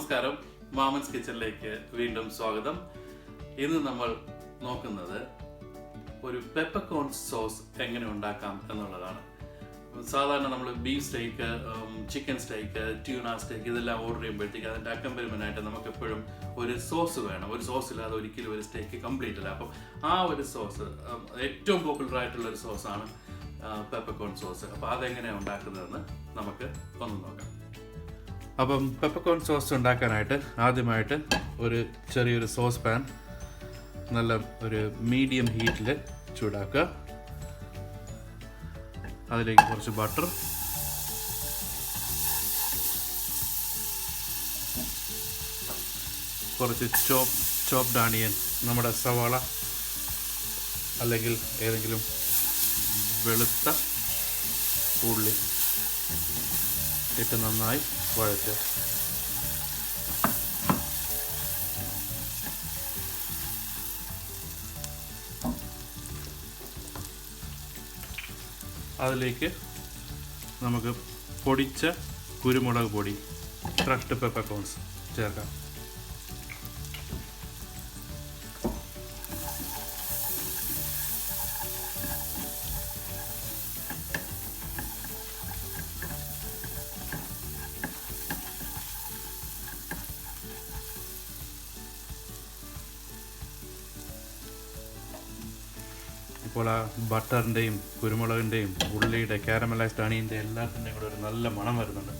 നമസ്കാരം, മാമൻസ് കിച്ചണിലേക്ക് വീണ്ടും സ്വാഗതം. ഇന്ന് നമ്മൾ നോക്കുന്നത് ഒരു പെപ്പർകോൺ സോസ് എങ്ങനെ ഉണ്ടാക്കാം എന്നുള്ളതാണ്. സാധാരണ നമ്മൾ ബീഫ് സ്റ്റേക്ക്, ചിക്കൻ സ്റ്റേക്ക്, ട്യൂണ സ്റ്റേക്ക് ഇതെല്ലാം ഓർഡർ ചെയ്യുമ്പോഴത്തേക്ക് അതിൻ്റെ അക്കമ്പനിമെൻ്റായിട്ട് നമുക്ക് എപ്പോഴും ഒരു സോസ് വേണം. ഒരു സോസ് ഇല്ലാതെ ഒരിക്കലും ഒരു സ്റ്റേക്ക് കംപ്ലീറ്റ് അല്ല. അപ്പം ആ ഒരു സോസ് ഏറ്റവും പോപ്പുലർ ആയിട്ടുള്ള ഒരു സോസാണ് പെപ്പർകോൺ സോസ്. അപ്പോൾ അതെങ്ങനെയാണ് ഉണ്ടാക്കുന്നതെന്ന് നമുക്ക് ഒന്ന് നോക്കാം. അപ്പം പെപ്പർകോൺ സോസ് ഉണ്ടാക്കാനായിട്ട് ആദ്യമായിട്ട് ഒരു ചെറിയൊരു സോസ് പാൻ നല്ല ഒരു മീഡിയം ഹീറ്റിൽ ചൂടാക്കുക. അതിലേക്ക് കുറച്ച് ബട്ടർ, കുറച്ച് ചോപ്ഡ് ആണിയൻ, നമ്മുടെ സവാള അല്ലെങ്കിൽ ഏതെങ്കിലും വെളുത്ത ഉള്ളി ഇട്ട് നന്നായി വഴറ്റുക. അതിലേക്ക് നമുക്ക് പൊടിച്ച കുരുമുളക് പൊടി, ക്രഷ്ഡ് പെപ്പർകോൺസ് ചേർക്കാം. ഇപ്പോൾ ആ ബട്ടറിൻ്റെയും കുരുമുളകിൻ്റെയും ഉള്ളിയുടെ കാരമലൈസ്ഡ് അണിയൻ്റെ എല്ലാത്തിൻ്റെയും കൂടെ ഒരു നല്ല മണം വരുന്നുണ്ട്.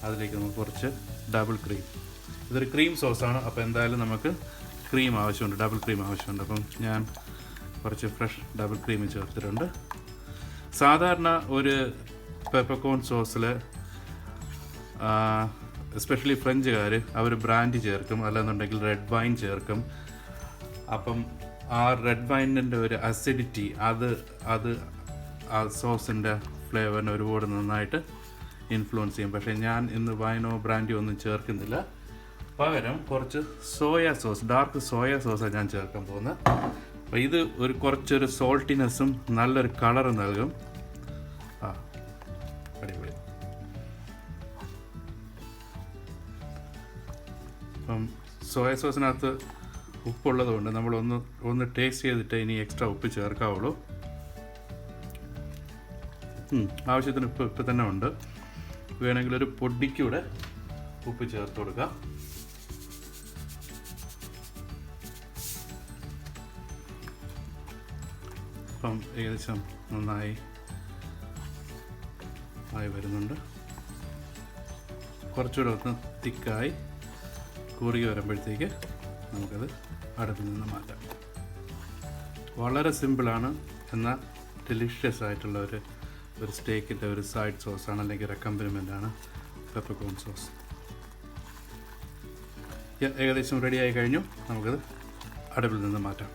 അതിലേക്ക് നമുക്ക് കുറച്ച് ഡബിൾ ക്രീം. ഇതൊരു ക്രീം സോസാണ്, അപ്പോൾ എന്തായാലും നമുക്ക് ക്രീം ആവശ്യമുണ്ട്, ഡബിൾ ക്രീം ആവശ്യമുണ്ട്. അപ്പം ഞാൻ കുറച്ച് ഫ്രഷ് ഡബിൾ ക്രീം ചേർത്തിട്ടുണ്ട്. സാധാരണ ഒരു പെപ്പർകോൺ സോസിൽ എസ്പെഷ്യലി ഫ്രഞ്ചുകാർ അവർ ബ്രാൻഡി ചേർക്കും, അല്ലെന്നുണ്ടെങ്കിൽ റെഡ് വൈൻ ചേർക്കും. അപ്പം ആ റെഡ് വൈനിൻ്റെ ഒരു അസിഡിറ്റി അത് ആ സോസിൻ്റെ ഫ്ലേവറിനെ ഒരുപാട് നന്നായിട്ട് ഇൻഫ്ലുവൻസ് ചെയ്യും. പക്ഷേ ഞാൻ ഇന്ന് വൈനോ ബ്രാൻഡിയോ ഒന്നും ചേർക്കുന്നില്ല. പകരം കുറച്ച് സോയാ സോസ്, ഡാർക്ക് സോയാ സോസാണ് ഞാൻ ചേർക്കാൻ പോകുന്നത്. അപ്പോൾ ഇത് കുറച്ചൊരു സോൾട്ടിനെസ്സും നല്ലൊരു കളറും നൽകും. അടിപൊളി. അപ്പം സോയാ സോസിനകത്ത് ഉപ്പുള്ളത് കൊണ്ട് നമ്മൾ ഒന്ന് ടേസ്റ്റ് ചെയ്തിട്ട് ഇനി എക്സ്ട്രാ ഉപ്പ് ചേർക്കാവുള്ളൂ. ആവശ്യത്തിന് ഉപ്പ് ഇപ്പം തന്നെ ഉണ്ട്. വേണമെങ്കിൽ ഒരു പൊടിക്കൂടെ ഉപ്പ് ചേർത്ത് കൊടുക്കാം. അപ്പം ഏകദേശം നന്നായി വരുന്നുണ്ട്. കുറച്ചുകൂടെ ഒന്ന് തിക്കായി കുറുകി വരുമ്പോഴത്തേക്ക് നമുക്കത് അടുപ്പിൽ നിന്ന് മാറ്റാം. വളരെ സിമ്പിളാണ്, എന്നാൽ ഡെലിഷ്യസ് ആയിട്ടുള്ള ഒരു സ്റ്റേക്കിൻ്റെ ഒരു സൈഡ് സോസാണ്, അല്ലെങ്കിൽ ഒരു അക്കമ്പനിമെൻ്റാണ് പെപ്പർകോൺ സോസ്. ഏകദേശം റെഡിയായി കഴിഞ്ഞു. നമുക്കത് അടുപ്പിൽ നിന്ന് മാറ്റാം.